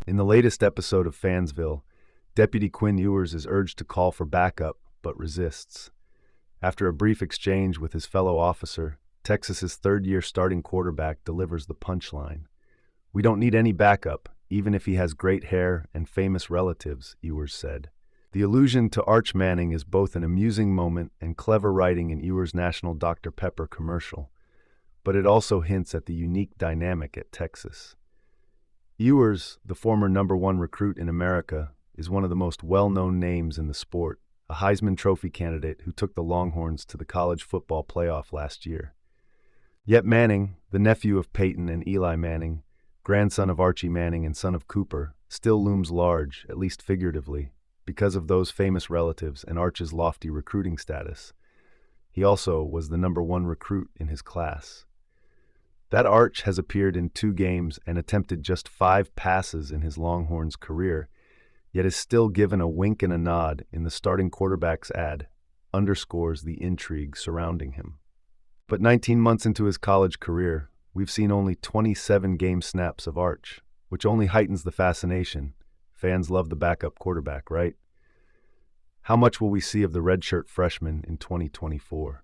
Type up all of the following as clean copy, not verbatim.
In the latest episode of Fansville, Deputy Quinn Ewers is urged to call for backup, but resists. After a brief exchange with his fellow officer, Texas's third-year starting quarterback delivers the punchline. "We don't need any backup, even if he has great hair and famous relatives," Ewers said. The allusion to Arch Manning is both an amusing moment and clever writing in Ewers' National Dr. Pepper commercial, but it also hints at the unique dynamic at Texas. Ewers, the former #1 recruit in America, is one of the most well-known names in the sport, a Heisman Trophy candidate who took the Longhorns to the college football playoff last year. Yet Manning, the nephew of Peyton and Eli Manning, grandson of Archie Manning and son of Cooper, still looms large, at least figuratively, because of those famous relatives and Arch's lofty recruiting status. He also was the #1 recruit in his class. That Arch has appeared in 2 games and attempted just 5 passes in his Longhorns career, yet is still given a wink and a nod in the starting quarterback's ad, underscores the intrigue surrounding him. But 19 months into his college career, we've seen only 27 game snaps of Arch, which only heightens the fascination. Fans love the backup quarterback, right? How much will we see of the redshirt freshman in 2024?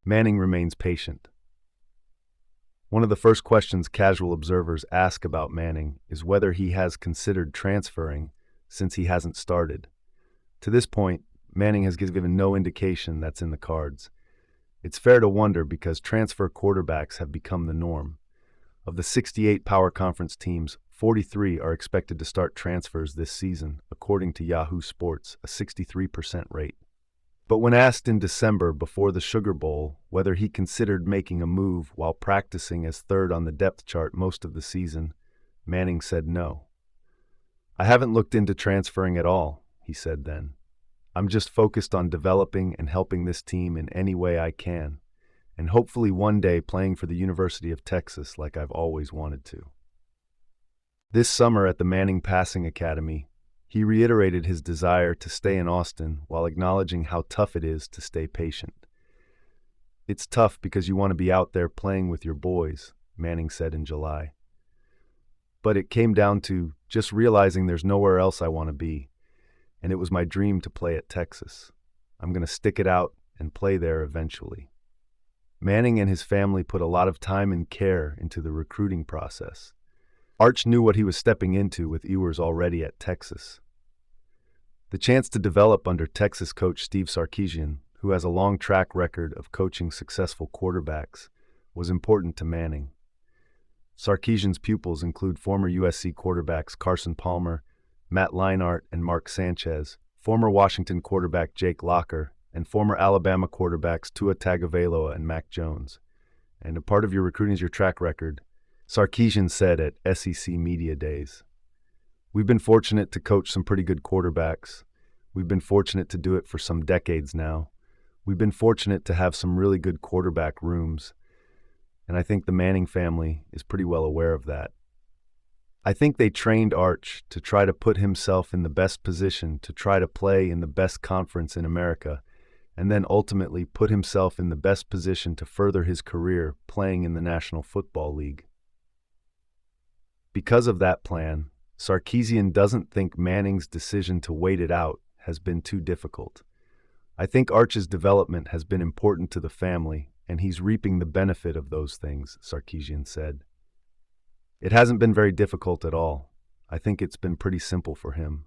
Manning remains patient. One of the first questions casual observers ask about Manning is whether he has considered transferring since he hasn't started. To this point, Manning has given no indication that's in the cards. It's fair to wonder because transfer quarterbacks have become the norm. Of the 68 Power Conference teams, 43 are expected to start transfers this season, according to Yahoo Sports, a 63% rate. But when asked in December before the Sugar Bowl whether he considered making a move while practicing as third on the depth chart most of the season, Manning said no. "I haven't looked into transferring at all," he said then. "I'm just focused on developing and helping this team in any way I can, and hopefully one day playing for the University of Texas like I've always wanted to." This summer at the Manning Passing Academy, he reiterated his desire to stay in Austin while acknowledging how tough it is to stay patient. "It's tough because you want to be out there playing with your boys," Manning said in July. "But it came down to just realizing there's nowhere else I want to be, and it was my dream to play at Texas. I'm going to stick it out and play there eventually." Manning and his family put a lot of time and care into the recruiting process. Arch knew what he was stepping into with Ewers already at Texas. The chance to develop under Texas coach Steve Sarkisian, who has a long track record of coaching successful quarterbacks, was important to Manning. Sarkisian's pupils include former USC quarterbacks Carson Palmer, Matt Leinart, and Mark Sanchez, former Washington quarterback Jake Locker, and former Alabama quarterbacks Tua Tagovailoa and Mac Jones. And a part of your recruiting is your track record, Sarkisian said at SEC Media Days. "We've been fortunate to coach some pretty good quarterbacks. We've been fortunate to do it for some decades now. We've been fortunate to have some really good quarterback rooms. And I think the Manning family is pretty well aware of that. I think they trained Arch to try to put himself in the best position to try to play in the best conference in America, and then ultimately put himself in the best position to further his career playing in the National Football League. Because of that plan, Sarkisian doesn't think Manning's decision to wait it out has been too difficult. I think Arch's development has been important to the family, and he's reaping the benefit of those things," Sarkisian said. "It hasn't been very difficult at all. I think it's been pretty simple for him.